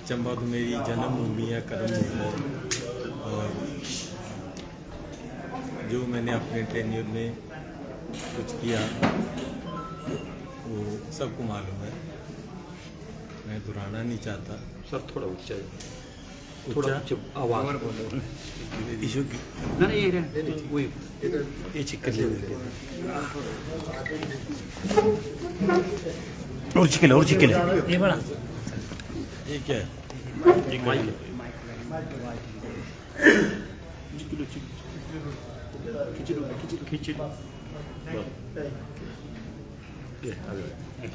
चंबा तो मेरी जन्मभूमि है, कर्मभूमि है, और जो मैंने अपने टेन्योर में कुछ किया वो सबको मालूम है। मैं दोहराना नहीं चाहता। सर थोड़ा ऊंचा ऊंचा आवाज इशू की ना ये वही ये चिक्कर ले लेते और चिकले ये बड़ा ये क्या है? एक माइक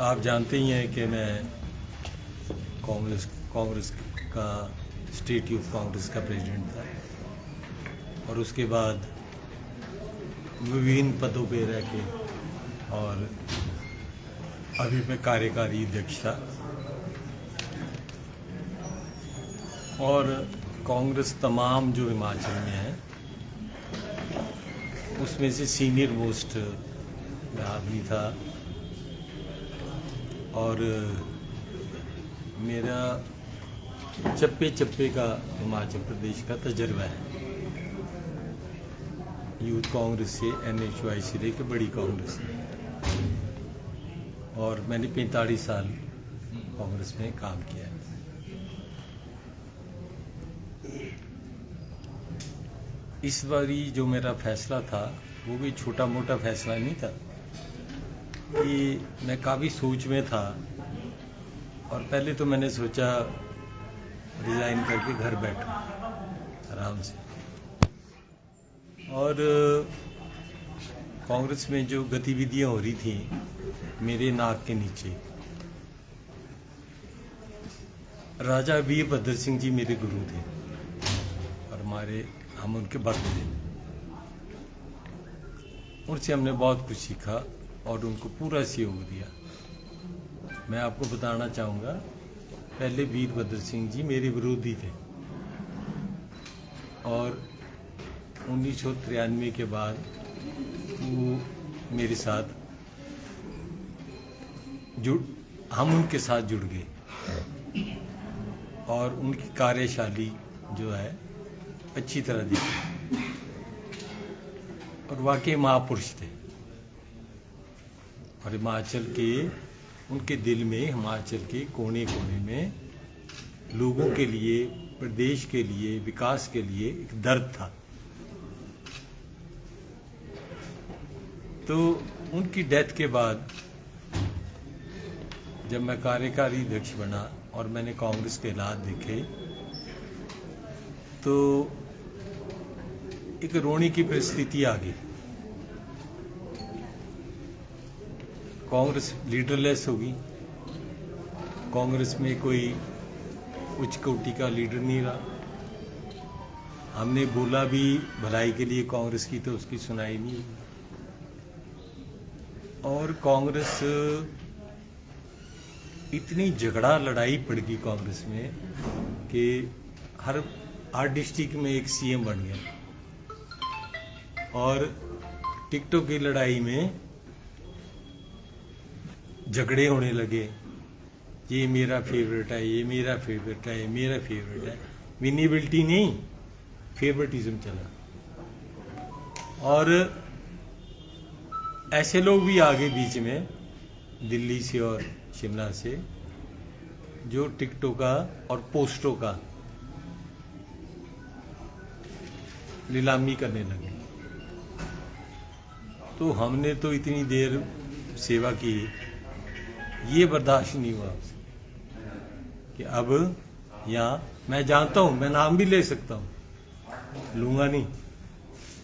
आप जानते ही हैं कि मैं कांग्रेस का स्टेट यूथ कांग्रेस का प्रेसिडेंट था, और उसके बाद विभिन्न पदों पे रह के, और अभी मैं कार्यकारी अध्यक्ष था। और कांग्रेस तमाम जो हिमाचल में है उसमें से सीनियर मोस्ट मैं आदमी था, और मेरा चप्पे चप्पे का हिमाचल प्रदेश का तजर्बा है। यूथ कांग्रेस से NHY से लेकर बड़ी कांग्रेस में, और मैंने 45 साल कांग्रेस में काम किया है। इस बारी जो मेरा फैसला था वो भी छोटा मोटा फैसला नहीं था, कि मैं काफ़ी सोच में था। और पहले तो मैंने सोचा रिज़ाइन करके घर बैठूं आराम से, और कांग्रेस में जो गतिविधियां हो रही थी मेरे नाक के नीचे, राजा वीरभद्र सिंह जी मेरे गुरु थे, और हम उनके भक्त थे। उनसे हमने बहुत कुछ सीखा और उनको पूरा सहयोग दिया। मैं आपको बताना चाहूँगा, पहले वीरभद्र सिंह जी मेरे विरोधी थे, और 1993 के बाद वो मेरे साथ हम उनके साथ जुड़ गए, और उनकी कार्यशैली जो है अच्छी तरह देखी, और वाकई महापुरुष थे। और हिमाचल के उनके दिल में, हिमाचल के कोने कोने में लोगों के लिए, प्रदेश के लिए, विकास के लिए एक दर्द था। तो उनकी डेथ के बाद जब मैं कार्यकारी अध्यक्ष बना और मैंने कांग्रेस के हालात देखे, तो एक रोने की परिस्थिति आ गई। कांग्रेस लीडरलेस होगी, कांग्रेस में कोई उच्च कोटि का लीडर नहीं रहा। हमने बोला भी भलाई के लिए कांग्रेस की, तो उसकी सुनाई नहीं हुई। और कांग्रेस इतनी झगड़ा लड़ाई पड़ गई कांग्रेस में कि हर डिस्ट्रिक्ट में एक CM बन गया, और टिकटों की लड़ाई में झगड़े होने लगे। ये मेरा फेवरेट है, ये मेरा फेवरेट है, ये मेरा फेवरेट है। विनेबिलिटी नहीं, फेवरेटिज्म चला। और ऐसे लोग भी आगे बीच में दिल्ली से और शिमला से, जो टिकटों का और पोस्टों का नीलामी करने लगे। तो हमने तो इतनी देर सेवा की, ये बर्दाश्त नहीं हुआ कि अब यहाँ मैं जानता हूँ, मैं नाम भी ले सकता हूँ, लूंगा नहीं।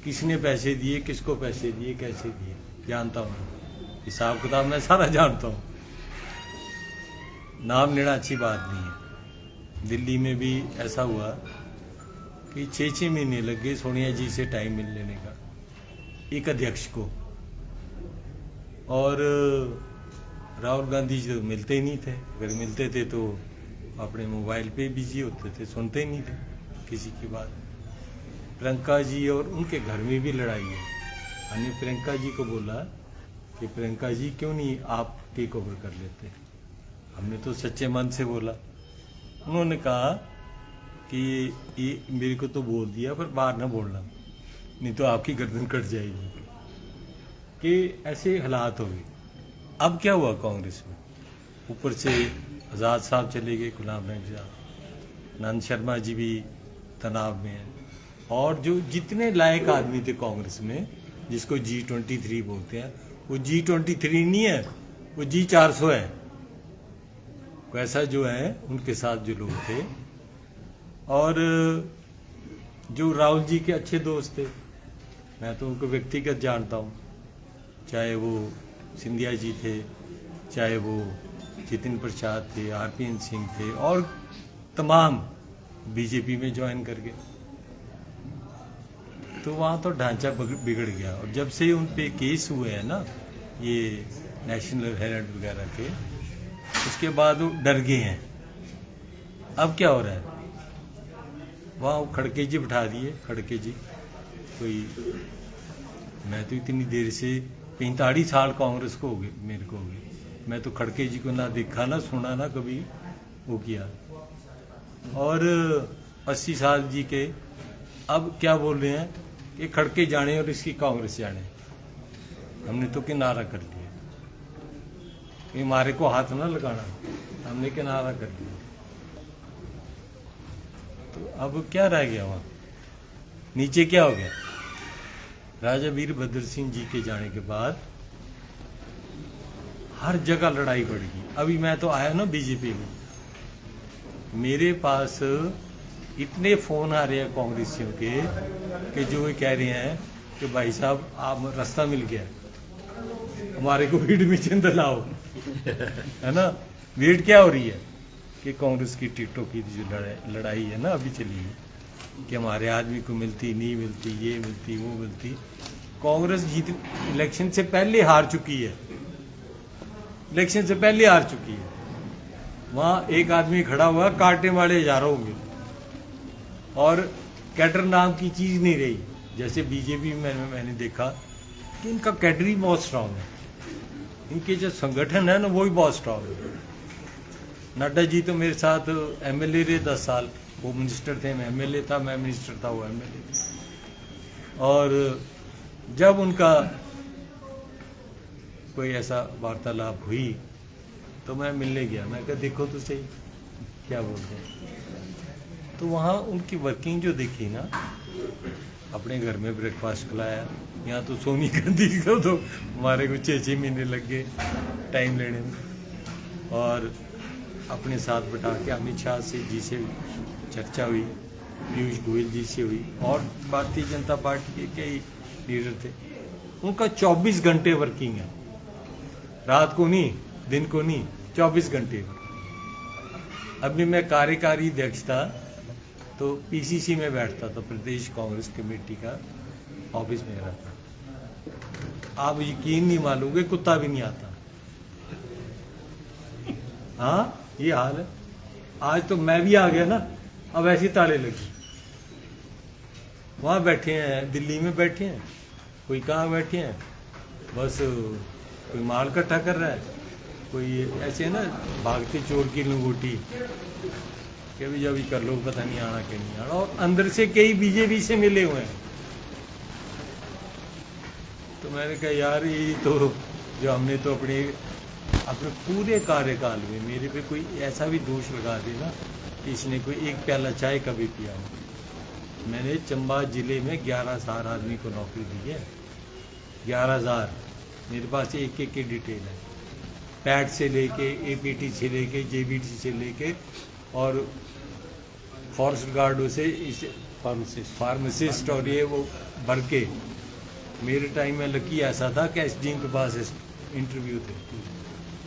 किसने पैसे दिए, किसको पैसे दिए, कैसे दिए, जानता हूँ, हिसाब किताब मैं सारा जानता हूँ। नाम लेना अच्छी बात नहीं है। दिल्ली में भी ऐसा हुआ कि 6-6 महीने लग गए सोनिया जी से टाइम मिल लेने का, एक अध्यक्ष को। और राहुल गांधी जी तो मिलते ही नहीं थे, अगर मिलते थे तो अपने मोबाइल पे बिजी होते थे, सुनते ही नहीं थे किसी की बात। प्रियंका जी और उनके घर में भी लड़ाई है। हमने प्रियंका जी को बोला कि प्रियंका जी क्यों नहीं आप टेक ओवर कर लेते। हमने तो सच्चे मन से बोला, उन्होंने कहा कि ये मेरे को तो बोल दिया पर बाहर ना बोलना, नहीं तो आपकी गर्दन कट जाएगी, कि ऐसे हालात हो गए। अब क्या हुआ कांग्रेस में, ऊपर से आज़ाद साहब चले गए, गुलाम नबी साहब, नंद शर्मा जी भी तनाव में हैं, और जो जितने लायक आदमी थे कांग्रेस में, जिसको G23 बोलते हैं, वो G23 नहीं है, वो G400 है। वैसा जो है उनके साथ जो लोग थे, और जो राहुल जी के अच्छे दोस्त थे, मैं तो उनको व्यक्तिगत जानता हूँ, चाहे वो सिंधिया जी थे, चाहे वो जितिन प्रसाद थे, RPN सिंह थे, और तमाम बीजेपी में ज्वाइन कर गए। तो वहाँ तो ढांचा बिगड़ गया। और जब से उन पे केस हुए हैं ना, ये नेशनल हेराल्ड वगैरह के, उसके बाद वो डर गए हैं। अब क्या हो रहा है, वहाँ खड़के जी बिठा दिए। खड़के जी कोई, मैं तो इतनी देर से 45 साल कांग्रेस को हो गए, मेरे को हो गए, मैं तो खड़के जी को ना देखा ना सुना ना कभी वो किया। और 80 साल जी के अब क्या बोल रहे हैं कि खड़के जाने और इसकी कांग्रेस जाने। हमने तो किनारा कर दिया, ये हमारे को हाथ ना लगाना, हमने किनारा कर दिया। तो अब क्या रह गया वहाँ, नीचे क्या हो गया। राजा वीरभद्र सिंह जी के जाने के बाद हर जगह लड़ाई बढ़ गई। अभी मैं तो आया ना बीजेपी में, मेरे पास इतने फोन आ रहे हैं कांग्रेसियों के कि जो ये कह रहे हैं कि भाई साहब आप रास्ता मिल गया, हमारे को एडमिशन दिलाओ, है ना। वेट क्या हो रही है कि कांग्रेस की टिकटों की जो लड़ाई है ना अभी चली है, कि हमारे आदमी को मिलती नहीं मिलती, ये मिलती वो मिलती। कांग्रेस जीत इलेक्शन से पहले हार चुकी है, इलेक्शन से पहले हार चुकी है। वहाँ एक आदमी खड़ा हुआ, काटने वाले हजारों होंगे, और कैडर नाम की चीज नहीं रही। जैसे बीजेपी में मैंने देखा कि इनका कैडर ही बहुत स्ट्रांग है, इनके जो संगठन है ना वो ही बहुत स्ट्रांग है। नड्डा जी तो मेरे साथ MLA रहे 10 साल, वो मिनिस्टर थे, मैं MLA था, मैं मिनिस्टर था, वो MLA। और जब उनका कोई ऐसा वार्तालाप हुई तो मैं मिलने गया, मैं कहा देखो तो सही क्या बोलते हैं। तो वहाँ उनकी वर्किंग जो देखी ना, अपने घर में ब्रेकफास्ट खिलाया, यहाँ तो सोनी गांधी को तो हमारे को 6-6 महीने लग गए टाइम लेने में, और अपने साथ बैठा के अमित शाह जी से चर्चा हुई, पीयूष गोयल जी से हुई, और भारतीय जनता पार्टी के कई लीडर थे। उनका 24 घंटे वर्किंग है, रात को नहीं, दिन को नहीं, 24 घंटे। अभी मैं कार्यकारी अध्यक्ष था तो PCC में बैठता था, प्रदेश कांग्रेस कमेटी का ऑफिस में रहता। आप यकीन नहीं मानोगे, कुत्ता भी नहीं आता। हाँ ये हाल है। आज तो मैं भी आ गया ना, अब ऐसी ताले लगी। वहाँ बैठे हैं, दिल्ली में बैठे हैं, कोई कहाँ बैठे हैं, बस कोई माल इकट्ठा कर रहा है, कोई ऐसे ना भागते चोर की लंगोटी कि भी जब भी कर लो, पता नहीं आना कि नहीं आना। और अंदर से कई बीजेपी से मिले हुए हैं। तो मैंने कहा यार ये तो जो हमने तो अपने पूरे कार्यकाल में मेरे पे कोई ऐसा भी दोष लगा दे ना कि इसने कोई एक प्याला चाय का भी पिया हो। मैंने चंबा जिले में 11,000 आदमी को नौकरी दी है, 11,000। मेरे पास एक की डिटेल है, पैट से लेके APT से लेके JBT से लेके और फॉरेस्ट गार्डों से इस फार्मासिस्ट और ये वो भर के। मेरे टाइम में लकी ऐसा था कि SDM के पास इंटरव्यू थे,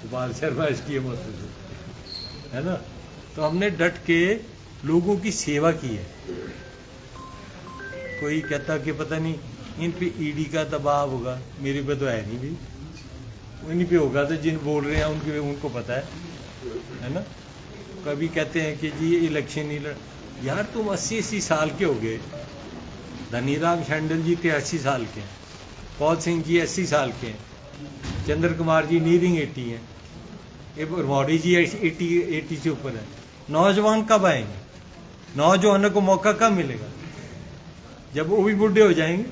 गोपाल शर्मा SDM होते थे, है ना। तो हमने डट के लोगों की सेवा की है। कोई कहता कि पता नहीं इन पे ED का दबाव होगा, मेरे पे तो है नहीं भी। इन पे होगा तो जिन बोल रहे हैं उनके उनको पता है ना। कभी कहते हैं कि जी इलेक्शन नहीं लड़, यार तुम 80-80 साल के हो गए। धनीराम शांडल जी 83 साल के हैं, पॉल सिंह जी 80 साल के हैं, चंद्र कुमार जी नीरिंग 80 हैं, ये मोदी जी 80 से ऊपर है। नौजवान कब आएंगे? नौजवानों को मौका कब मिलेगा? जब वो भी बूढ़े हो जाएंगे।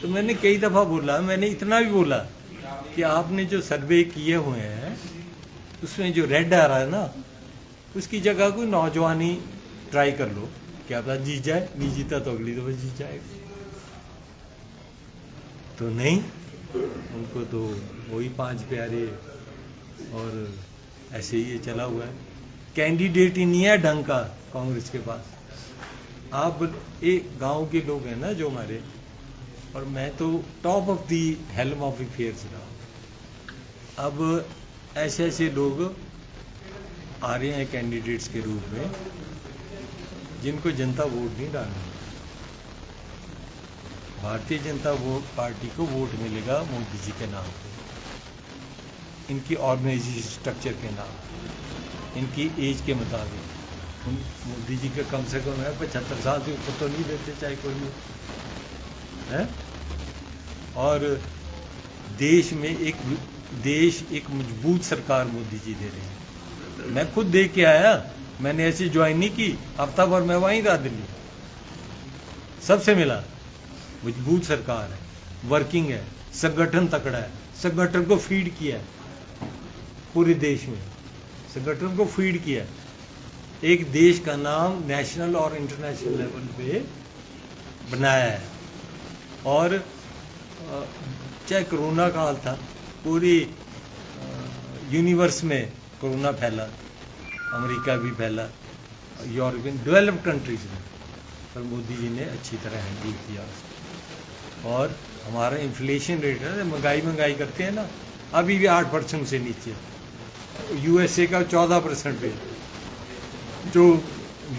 तो मैंने कई दफा बोला, मैंने इतना भी बोला कि आपने जो सर्वे किए हुए हैं उसमें जो रेड आ रहा है ना, उसकी जगह कोई नौजवानी ट्राई कर लो, क्या पता जीत जाए, नहीं जीता तो अगली दफा जीत जाएगा। तो नहीं, उनको तो वही 5 प्यारे और ऐसे ही ये चला हुआ है। कैंडिडेट ही नहीं है ढंग का कांग्रेस के पास। आप एक गांव के लोग हैं ना जो हमारे, और मैं तो top of the helm of affairs रहा। अब ऐसे ऐसे लोग आ रहे हैं कैंडिडेट्स के रूप में जिनको जनता वोट नहीं डालनी। भारतीय जनता पार्टी को वोट मिलेगा मोदी जी के नाम पे, इनकी ऑर्गेनाइजेशन स्ट्रक्चर के नाम, इनकी एज के मुताबिक। मोदी जी का कम से कम है 75 साल से ऊपर तो नहीं देते चाहे कोई भी है। और देश में एक मजबूत सरकार मोदी जी दे रहे हैं। मैं खुद देख के आया, मैंने ऐसी ज्वाइन नहीं की, हफ्ता भर मैं वहीं रहा दिल्ली, सबसे मिला। मजबूत सरकार है, वर्किंग है, संगठन तकड़ा है, संगठन को फीड किया है पूरे देश में, संगठन को फीड किया है। एक देश का नाम नेशनल और इंटरनेशनल लेवल पे बनाया है। और चाहे कोरोना काल था, पूरी यूनिवर्स में कोरोना फैला, अमेरिका भी फैला, यूरोपियन डेवलप्ड कंट्रीज में, पर मोदी जी ने अच्छी तरह हैंडल किया। और हमारा इन्फ्लेशन रेट है, महंगाई करते हैं ना, अभी भी 8% से नीचे। यूएसए का 14% पे, जो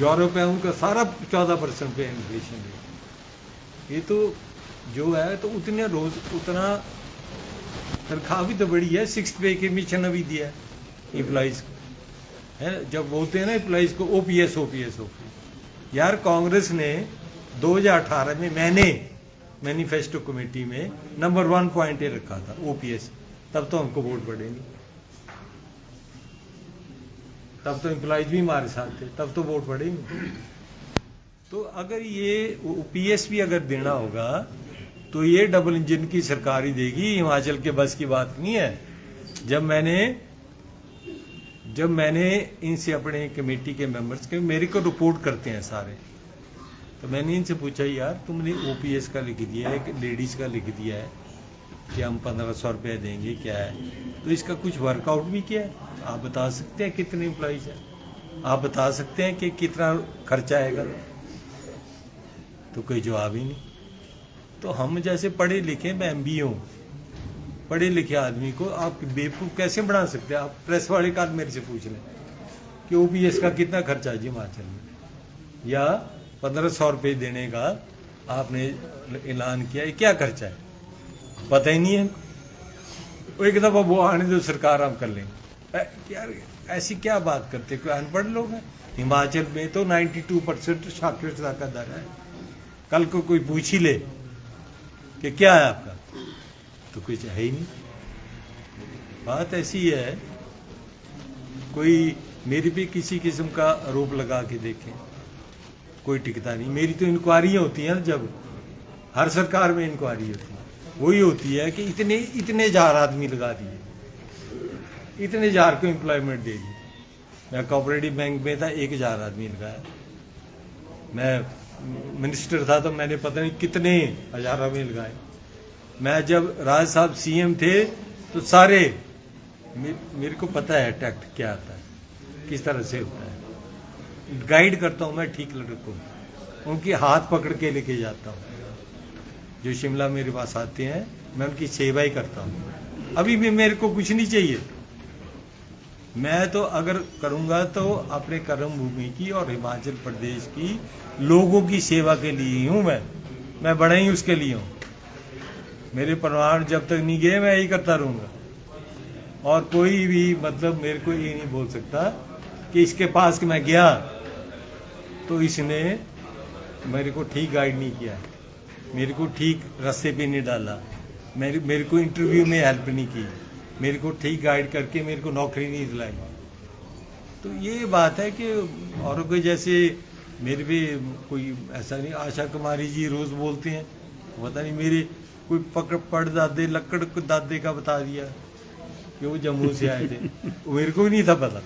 यूरोप है उनका सारा 14% पे इन्फ्लेशन रेट। ये तो जो है तो उतने रोज उतना तनख्वाह भी तो बड़ी है। 6th पे कमीशन अभी दिया है एम्प्लॉइज है, जब बोलते हैं ना एम्प्लॉइज को ओपीएस। यार कांग्रेस ने 2018 में मैंने मैनिफेस्टो कमेटी में नंबर 1 पॉइंट ये रखा था ओपीएस, तब तो हमको वोट पड़े नहीं, तब तो एम्प्लॉइज भी हमारे साथ थे, तब तो वोट पड़े नहीं। तो अगर ये ओपीएस भी अगर देना होगा तो ये डबल इंजन की सरकार ही देगी, हिमाचल के बस की बात नहीं है। जब मैंने इनसे अपने कमेटी के मेंबर्स के मेरे को रिपोर्ट करते हैं सारे, तो मैंने इनसे पूछा यार तुमने ओपीएस का लिख दिया है, लेडीज का लिख दिया है कि हम 1500 रुपये देंगे, क्या है, तो इसका कुछ वर्कआउट भी किया है? आप बता सकते हैं कितने एम्प्लॉइज हैं? आप बता सकते हैं कि कितना खर्चा आएगा? तो कोई जवाब ही नहीं। तो हम जैसे पढ़े लिखे, मैं MBA हूँ, पढ़े लिखे आदमी को आप बेवकूफ़ कैसे बना सकते हैं? आप प्रेस वाले का मेरे से पूछ लें कि ओपीएस का कितना खर्चा है जी हिमाचल में, या 1500 रुपये देने का आपने ऐलान किया है, क्या खर्चा है पता ही नहीं है। वो एक दफ़ा वो आने दो सरकार, हम कर लेंगे। यार ऐसी क्या बात करते, कोई अनपढ़ लोग हैं? हिमाचल में तो 92% साक्षरता का दर है। कल को कोई पूछ ही ले कि क्या है आपका, तो कुछ है ही नहीं। बात ऐसी है, कोई मेरे पे किसी किस्म का आरोप लगा के देखें, कोई टिकता नहीं। मेरी तो इंक्वायरियाँ होती हैं, जब हर सरकार में इंक्वायरी होती है, वही होती है कि इतने हजार आदमी लगा दिए, इतने हजार को एम्प्लॉयमेंट दे दी। मैं कोऑपरेटिव बैंक में था, 1000 आदमी लगाया। मैं मिनिस्टर था तो मैंने पता नहीं कितने हजार आदमी लगाए। मैं जब राज साहब CM थे तो सारे, मेरे को पता है टैक्ट क्या आता है, किस तरह से होता है, गाइड करता हूँ मैं ठीक लड़कों को, उनके हाथ पकड़ के लेके जाता हूँ। जो शिमला मेरे पास आते हैं मैं उनकी सेवा ही करता हूँ। अभी भी मेरे को कुछ नहीं चाहिए। मैं तो अगर करूँगा तो अपने कर्म भूमि की और हिमाचल प्रदेश की लोगों की सेवा के लिए ही हूँ। मैं बड़ा ही उसके लिए हूँ। मेरे परिवार जब तक नहीं गए मैं यही करता रहूँगा। और कोई भी मतलब मेरे को ये नहीं बोल सकता कि इसके पास मैं गया तो इसने मेरे को ठीक गाइड नहीं किया, मेरे को ठीक रास्ते पे नहीं डाला, मेरे को इंटरव्यू में हेल्प नहीं की, मेरे को ठीक गाइड करके मेरे को नौकरी नहीं दिलाई। तो ये बात है कि और कोई जैसे मेरे भी कोई ऐसा नहीं, आशा कुमारी जी रोज बोलते हैं, पता नहीं मेरे कोई पड़ दादे लक्कड़ दादे का बता दिया कि वो जम्मू से आए थे, वो मेरे को भी नहीं था पता।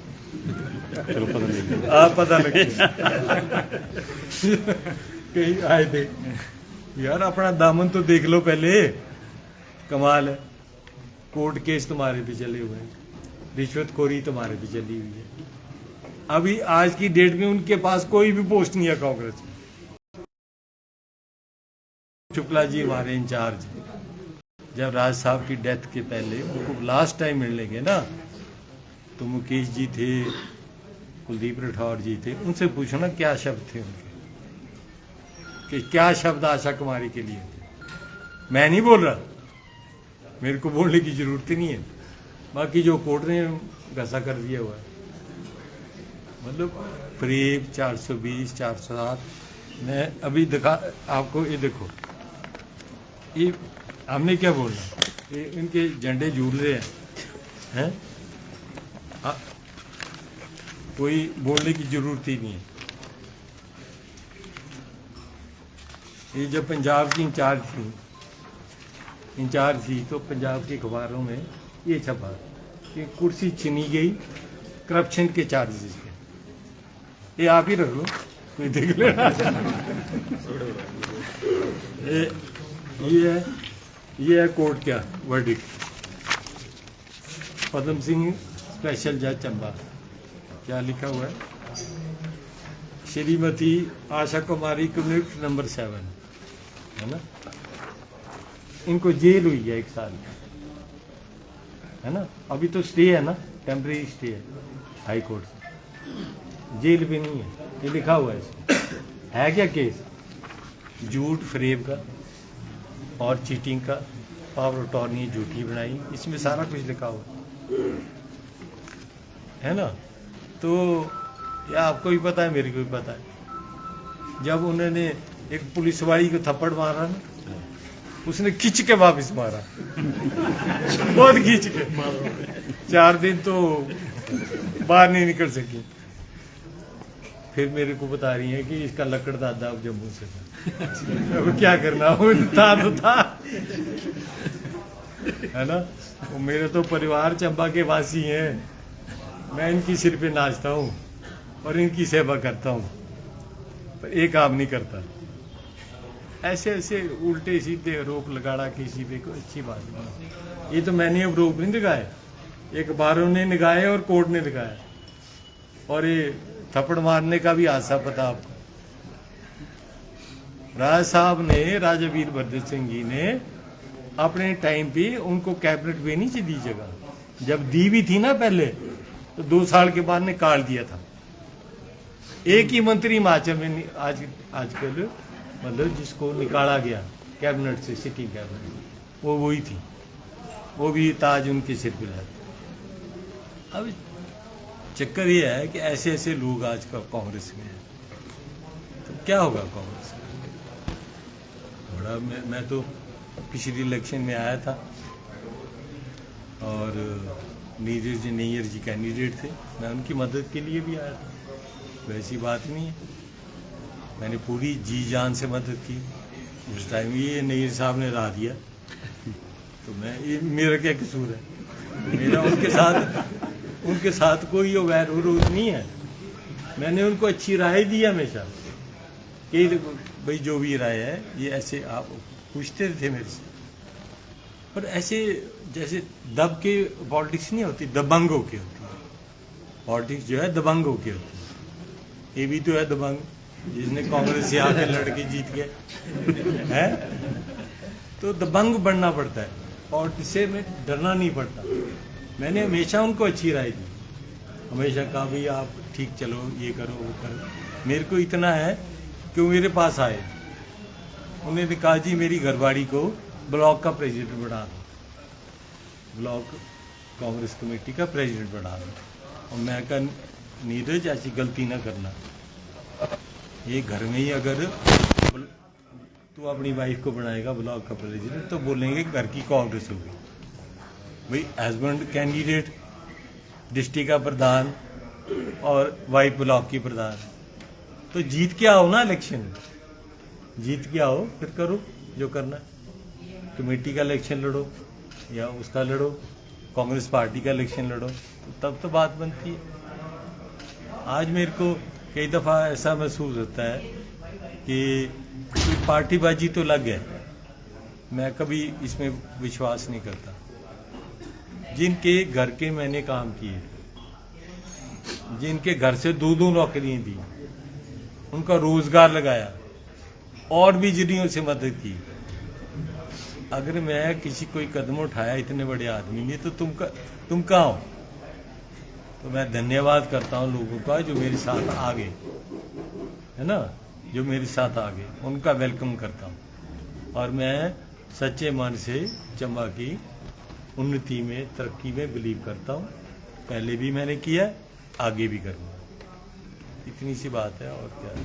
चलो पता नहीं। आप पता लग कहीं आए थे। यार अपना दामन तो देख लो पहले, कमाल है। कोर्ट केस तुम्हारे भी चले हुए हैं, रिश्वतखोरी तुम्हारे भी चली हुई है। अभी आज की डेट में उनके पास कोई भी पोस्ट नहीं है कांग्रेस में। शुक्ला जी हमारे इंचार्ज, जब राज साहब की डेथ के पहले उनको लास्ट टाइम मिलने गए ना, तो मुकेश जी थे, कुलदीप राठौर जी थे, उनसे पूछो ना क्या शब्द थे उनके, कि क्या शब्द आशा कुमारी के लिए थे। मैं नहीं बोल रहा, मेरे को बोलने की जरूरत ही नहीं है। बाकी जो कोर्ट ने घसा कर दिया हुआ है, मतलब फरेब 420 407। मैं अभी दिखा आपको, ये देखो, ये हमने क्या बोलना, ये इनके झंडे झूल रहे हैं, कोई बोलने की जरूरत ही नहीं है। ये जब पंजाब की इंचार्ज थी तो पंजाब के अखबारों में ये छपा कि कुर्सी छीनी गई करप्शन के चार्जेस पे। ये आप ही रख लो, कोई देख लेना। ये है कोर्ट का वर्डिक्ट। पद्म सिंह स्पेशल जज चंबा, क्या लिखा हुआ है, श्रीमती आशा कुमारी कम्युनिटी नंबर 7, है ना, इनको जेल हुई है 1 साल, है ना। अभी तो स्टे है ना, टेम्परेरी स्टे है हाई कोर्ट से, जेल भी नहीं है। ये लिखा हुआ है इसमें। है क्या केस? झूठ फरेब का और चीटिंग का, पावर अटॉर्नी झूठी बनाई, इसमें सारा कुछ लिखा हुआ है ना। तो ये आपको भी पता है, मेरे को भी पता है। जब उन्होंने एक पुलिस वाली को थप्पड़ मारा ना, उसने खींच के वापस मारा, बहुत खींच के। 4 दिन तो बाहर नहीं निकल सकी। फिर मेरे को बता रही है कि इसका लकड़ दादा अब जम्मू से था। अब क्या करना, वो था तो था, है ना। वो मेरे तो परिवार चंबा के वासी हैं, मैं इनकी सिर पे नाचता हूँ और इनकी सेवा करता हूँ, पर एक काम नहीं करता। ऐसे ऐसे उल्टे सीधे आरोप लगाना किसी पे कोई अच्छी बात नहीं। ये तो मैंने आरोप नहीं लगाए, एक अखबारों ने लगाए और कोर्ट ने लगाया। और ये थप्पड़ मारने का भी आशा पता आपको। राज साहब ने, राजा वीरभद्र सिंह जी ने अपने टाइम पे उनको कैबिनेट में नहीं दी जगह, जब दी भी थी ना पहले, तो 2 साल के बाद निकाल दिया था। एक ही मंत्री हिमाचल में आजकल मतलब जिसको निकाला गया कैबिनेट से, सिटिंग कैबिनेट, वो वही थी, वो भी ताज उनके सिर पे लगा। अब चक्कर ये है कि ऐसे ऐसे लोग आजकल कांग्रेस में हैं, तो क्या होगा कांग्रेस में? थोड़ा मैं तो पिछली इलेक्शन में आया था और नीरज नैयर जी कैंडिडेट थे, मैं उनकी मदद के लिए भी आया था। वैसी बात नहीं है, मैंने पूरी जी जान से मदद की। उस टाइम ये नैयर साहब ने राह दिया, तो मैं, ये मेरा क्या कसूर है? मेरा उनके साथ कोई वैर विरोध नहीं है। मैंने उनको अच्छी राय दी हमेशा कि भाई जो भी राय है ये ऐसे, आप पूछते थे मेरे से, पर ऐसे जैसे दब के पॉलिटिक्स नहीं होती, दबंगों की होती है पॉलिटिक्स, जो है दबंगों की होती है। ये भी तो है दबंग, जिसने कांग्रेस से आके लड़के जीत गए हैं। तो दबंग बनना पड़ता है, पॉलिटिक्स से में डरना नहीं पड़ता। मैंने हमेशा उनको अच्छी राय दी, हमेशा कहा भाई आप ठीक चलो, ये करो वो करो। मेरे को इतना है कि वो मेरे पास आए, उन्होंने कहा जी मेरी घरवाड़ी को ब्लॉक का प्रेसिडेंट बना दो, ब्लॉक कांग्रेस कमेटी का प्रेसिडेंट बना दो। और मैं कहा नीरज ऐसी गलती ना करना, ये घर में ही अगर तू अपनी वाइफ को बनाएगा ब्लॉक का प्रेसिडेंट तो बोलेंगे घर की कांग्रेस होगी। भाई हस्बैंड कैंडिडेट, डिस्ट्रिक्ट का प्रधान, और वाई ब्लॉक की प्रधान। तो जीत के आओ ना इलेक्शन, जीत के आओ फिर करो जो करना है। कमेटी का इलेक्शन लड़ो या उसका लड़ो, कांग्रेस पार्टी का इलेक्शन लड़ो, तो तब तो बात बनती है। आज मेरे को कई दफ़ा ऐसा महसूस होता है कि कोई पार्टीबाजी तो लग है, मैं कभी इसमें विश्वास नहीं करता। जिनके घर के मैंने काम किए, जिनके घर से दो दो नौकरियां दी, उनका रोजगार लगाया और भी जरियों से मदद की, अगर मैं किसी कोई कदम उठाया इतने बड़े आदमी ने, तो तुम कहाँ हो? तो मैं धन्यवाद करता हूँ लोगों का जो मेरे साथ आ गए, है ना, जो मेरे साथ आ गए, उनका वेलकम करता हूँ। और मैं सच्चे मन से चंबा की उन्नति में, तरक्की में बिलीव करता हूँ। पहले भी मैंने किया है, आगे भी करूँगा। इतनी सी बात है, और क्या है।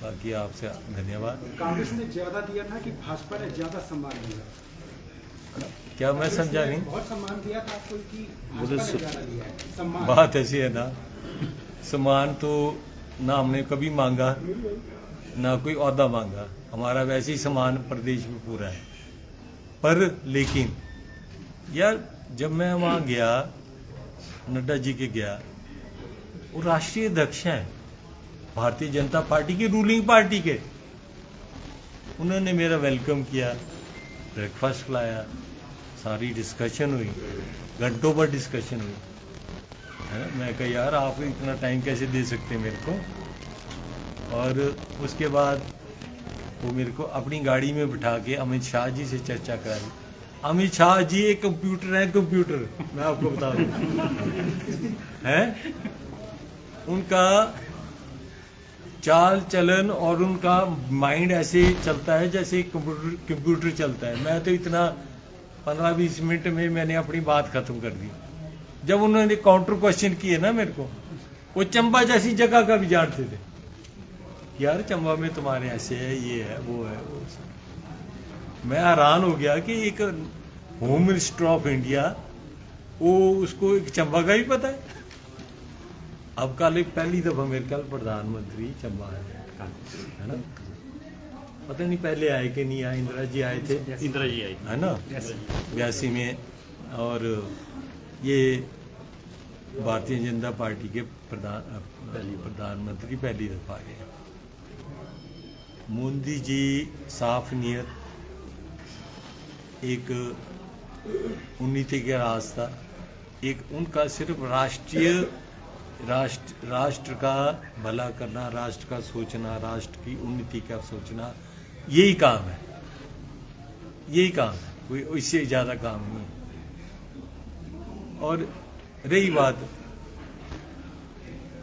बाकी आपसे धन्यवाद। कांग्रेस ने ज्यादा दिया था कि भाजपा ने ज्यादा सम्मान दिया? क्या मैं समझा नहीं? बहुत सम्मान दिया था आपको कि भाजपा ने ज्यादा दिया है सम्मान? बात ऐसी है ना, सम्मान तो ना हमने कभी मांगा, ना कोई ओहदा मांगा। हमारा वैसे ही सम्मान प्रदेश में पूरा है। पर लेकिन यार, जब मैं वहाँ गया, नड्डा जी के गया, वो राष्ट्रीय अध्यक्ष हैं भारतीय जनता पार्टी की, रूलिंग पार्टी के। उन्होंने मेरा वेलकम किया, ब्रेकफास्ट खिलाया, सारी डिस्कशन हुई, घंटों पर डिस्कशन हुई, है ना। मैं कहा यार, आप इतना टाइम कैसे दे सकते हैं मेरे को। और उसके बाद वो मेरे को अपनी गाड़ी में बिठा के अमित शाह जी से चर्चा कराई। अमित शाह जी एक कंप्यूटर है, कंप्यूटर, मैं आपको बता दूं है। उनका चाल चलन और उनका माइंड ऐसे चलता है जैसे कंप्यूटर चलता है। मैं तो इतना 15-20 मिनट में मैंने अपनी बात खत्म कर दी। जब उन्होंने काउंटर क्वेश्चन किए ना मेरे को, वो चंबा जैसी जगह का भी जानते थे, यार चंबा में तुम्हारे ऐसे है, ये है, वो है, वो है। मैं हैरान हो गया कि एक होम मिनिस्टर ऑफ इंडिया, वो उसको एक चंबा का ही पता है। अब कल पहली दफा मेरे ख्याल प्रधानमंत्री चंबा है ना। पता नहीं पहले आए कि नहीं आए, इंदिरा जी आए थे, इंदिरा जी आई है ना, 82 में। और ये भारतीय जनता पार्टी के प्रधानमंत्री पहली दफा आए। मोदी जी साफ नियत, एक उन्नति का रास्ता, एक उनका सिर्फ राष्ट्र का भला करना, राष्ट्र का सोचना, राष्ट्र की उन्नति का सोचना, यही काम है, यही काम है, कोई इससे ज्यादा काम नहीं है। और रही बात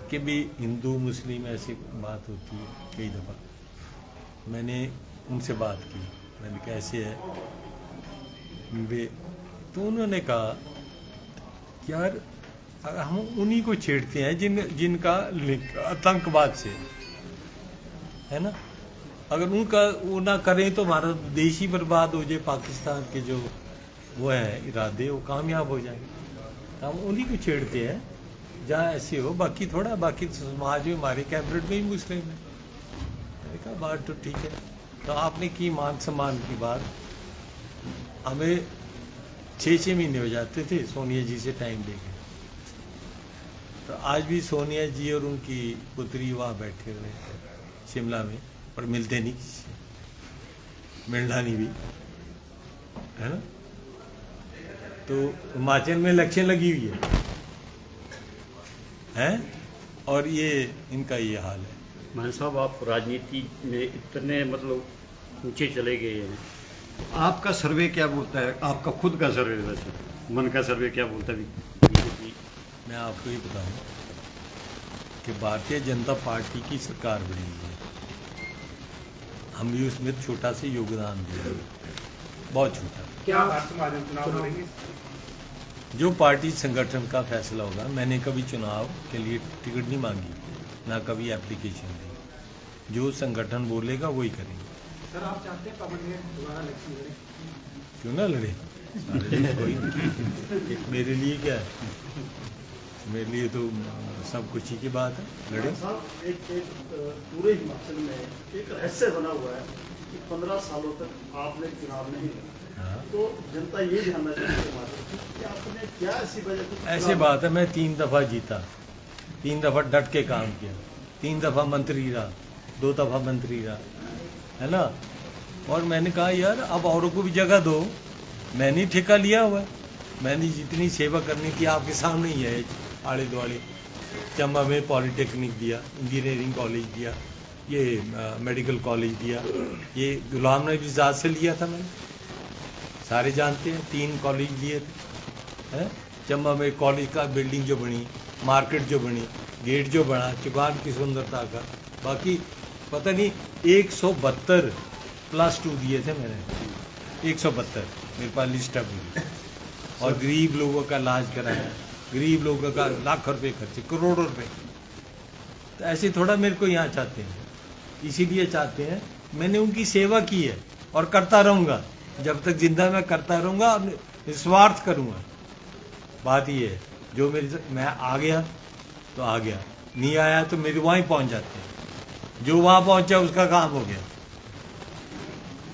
कि भी हिंदू मुस्लिम ऐसी बात होती है, कई दफा मैंने उनसे बात की, मैंने कैसे है वे, तो उन्होंने कहा यार हम उन्हीं को छेड़ते हैं जिनका लिंक आतंकवाद से है ना। अगर उनका वो ना करें तो हमारा देश ही बर्बाद हो जाए, पाकिस्तान के जो वो है इरादे, वो कामयाब हो जाएंगे। हम उन्हीं को छेड़ते हैं जहाँ ऐसे हो, बाकी थोड़ा, बाकी समाज में हमारे कैबिनेट में ही मुस्लिम है। मैंने कहा बात तो ठीक है। तो आपने की मान सम्मान की बात, हमें 6 महीने हो जाते थे सोनिया जी से टाइम लेके, तो आज भी सोनिया जी और उनकी पुत्री वहाँ बैठे हुए शिमला में, पर मिलते नहीं, किसी से मिलना नहीं भी, है ना। तो हिमाचल में इलेक्शन लगी हुई है और ये इनका ये हाल है। मान साहब, आप राजनीति में इतने मतलब ऊंचे चले गए हैं, आपका सर्वे क्या बोलता है? आपका खुद का सर्वे, वैसे मन का सर्वे क्या बोलता है बीजेपी? मैं आपको ये बताऊं कि भारतीय जनता पार्टी की सरकार बनी है, हम भी उसमें छोटा सा योगदान दिया, बहुत छोटा। क्या चुनाव लड़ेंगे? जो पार्टी संगठन का फैसला होगा। मैंने कभी चुनाव के लिए टिकट नहीं मांगी, ना कभी एप्लीकेशन दी। जो संगठन बोलेगा वही करेंगे। सर, आप चाहते हैं पवन ने दोबारा इलेक्शन लड़े? क्यों ना लड़े, कोई मेरे लिए क्या है, मेरे लिए तो सब खुशी की बात है, लड़े। साहब एक पूरे हिमाचल में एक रहस्य बना हुआ है कि 15 सालों तक आपने चुनाव नहीं लड़ा। हाँ। तो जनता ये जानना चाहती है हमारे कि आपने क्या ऐसी वजह से ऐसी बात है, मैं 3 दफ़ा जीता, 3 दफ़ा डट के काम किया, 3 दफ़ा मंत्री रहा, 2 दफ़ा मंत्री रहा, है ना। और मैंने कहा यार अब औरों को भी जगह दो, मैंने ठेका लिया हुआ है, मैंने जितनी सेवा करनी थी आपके सामने ही है। आड़े दुआड़े चंबा में पॉलिटेक्निक दिया, इंजीनियरिंग कॉलेज दिया, ये मेडिकल कॉलेज दिया, ये गुलाम नबी आज़ाद से लिया था मैंने, सारे जानते हैं, 3 कॉलेज लिए थे, हैं। चंबा में कॉलेज का बिल्डिंग जो बनी, मार्केट जो बनी, गेट जो बना, चुगान की सुंदरता का, बाकी पता नहीं 172 +2 दिए थे मैंने, 172 मेरे पास लिस्ट है पूरी। और गरीब लोगों का इलाज कराया, गरीब लोगों का लाख रुपए खर्चे, करोड़ों रुपए। तो ऐसे थोड़ा मेरे को यहाँ चाहते हैं, इसीलिए चाहते हैं, मैंने उनकी सेवा की है और करता रहूँगा, जब तक जिंदा मैं करता रहूँगा, निस्वार्थ करूँगा। बात ये है, जो मैं आ गया तो आ गया, नहीं आया तो मेरे वहाँ ही पहुँच जाते हैं, जो वहाँ पहुँचा उसका काम हो गया।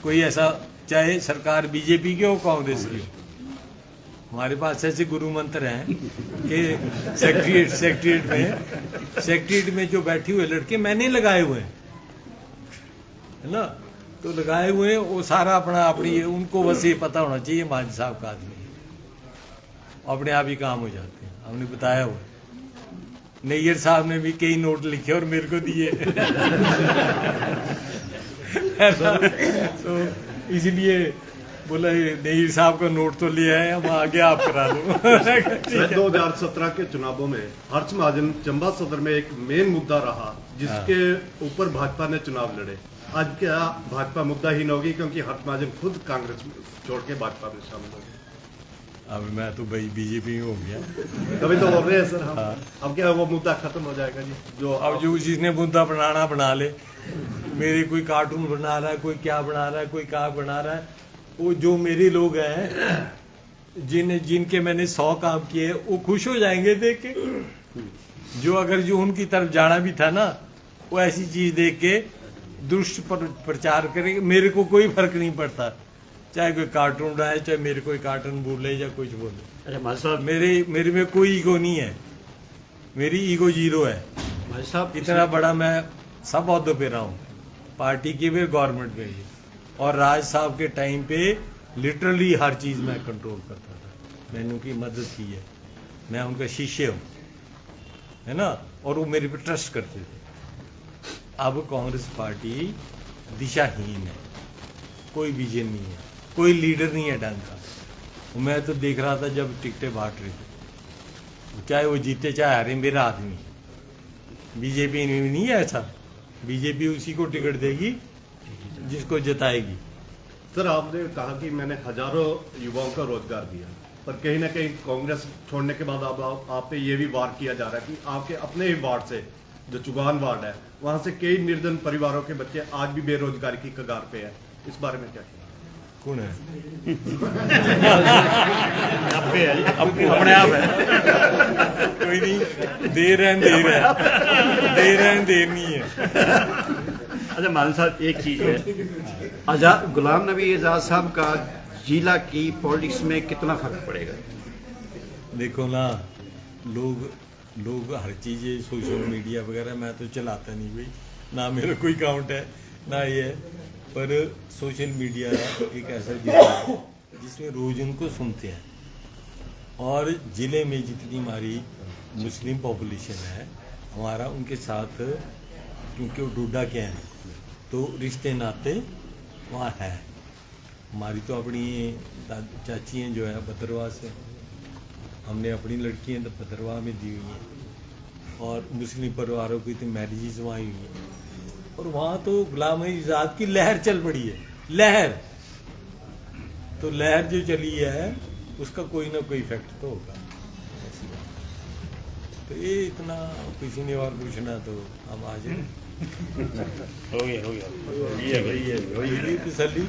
कोई ऐसा, चाहे सरकार बीजेपी की हो, कांग्रेस की हो, हमारे पास ऐसे गुरु मंत्र हैं कि सेक्रेटरीट में जो बैठे हुए लड़के मैंने लगाए हुए हैं, है ना। तो लगाए हुए हैं, वो सारा अपनी उनको बस ये पता होना चाहिए मान साहब का आदमी है, अपने आप ही काम हो जाते हैं। हमने बताया हुआ, नैयर साहब ने भी कई नोट लिखे और मेरे को दिए तो इसलिए बोला नैयर साहब का नोट तो लिया है, हम आगे आप करा दो। 2017 के चुनावों में हर्ष महाजन चंबा सदर में एक मेन मुद्दा रहा, जिसके ऊपर भाजपा ने चुनाव लड़े। आज क्या भाजपा मुद्दाहीन होगी, क्योंकि हर्ष महाजन खुद कांग्रेस छोड़ के भाजपा में शामिल हो गए? अब मैं तो भाई बीजेपी में हो गया, तभी तो बोल रहे हैं सर हम। अब क्या वो मुद्दा खत्म हो जाएगा जी? जो जिसने मुद्दा बनाना बना ले, मेरे कोई कार्टून बना रहा है, कोई क्या बना रहा है, कोई क्या बना रहा है, वो जो मेरे लोग हैं जिनके मैंने 100 काम किए, वो खुश हो जाएंगे देख के। जो उनकी तरफ जाना भी था ना, वो ऐसी चीज देख के दुष्ट प्रचार करेंगे, मेरे को कोई फर्क नहीं पड़ता, चाहे कोई कार्टून बनाए, चाहे मेरे कोई कार्टून बोले या कुछ बोले। अच्छा भाई साहब, मेरे में कोई ईगो नहीं है, मेरी ईगो 0 है। भाई साहब इतना बड़ा मैं सब औहदों पे रहा हूँ, पार्टी के भी, गवर्नमेंट में भी, और राज साहब के टाइम पे लिटरली हर चीज मैं कंट्रोल करता था, मैंने उनकी मदद की है, मैं उनका शिष्य हूँ, है ना, और वो मेरे पे ट्रस्ट करते थे। अब कांग्रेस पार्टी दिशाहीन है, कोई विजन नहीं है, कोई लीडर नहीं है ढंग का। मैं तो देख रहा था जब टिकटें बांट रहे थे, चाहे वो जीते चाहे हारे, मेरा आदमी। बीजेपी में भी नहीं है ऐसा, बीजेपी उसी को टिकट देगी जिसको जिताएगी। सर आपने कहा कि मैंने हजारों युवाओं का रोजगार दिया, पर कहीं ना कहीं कांग्रेस छोड़ने के बाद अब आप पे ये भी वार किया जा रहा है कि आपके अपने ही वार्ड से, जो चुगान वार्ड है, वहां से कई निर्धन परिवारों के बच्चे आज भी बेरोजगारी की कगार पे है। इस बारे में क्या कहना? कौन है? अपने आप है, कोई नहीं, देर नहीं है। अच्छा मान साहब, एक चीज है, गुलाम नबी आज़ाद साहब का जिला की पॉलिटिक्स में कितना फर्क पड़ेगा? देखो ना, लोग हर चीज़ सोशल मीडिया वगैरह मैं तो चलाता नहीं भाई, ना मेरा कोई अकाउंट है ना ये है, पर सोशल मीडिया एक ऐसा जिला है जिसमें रोज उनको सुनते हैं, और ज़िले में जितनी हमारी मुस्लिम पॉपुलेशन है, हमारा उनके साथ, क्योंकि वो डोडा के हैं, तो रिश्ते नाते वहाँ है। हमारी तो अपनी चाची हैं जो है भद्रवाह से, हमने अपनी लड़की हैं तो भद्रवाह में दी हुई हैं, और मुस्लिम परिवारों की तो मैरिजेज वहाँ हुई हैं, और वहाँ तो गुलाम नबी आज़ाद की लहर चल पड़ी है, लहर। तो लहर जो चली है उसका कोई ना कोई इफेक्ट तो होगा, ऐसी बात। तो ये इतना किसी ने और पूछना तो हम आ जाए। हो गया ये तसल्ली।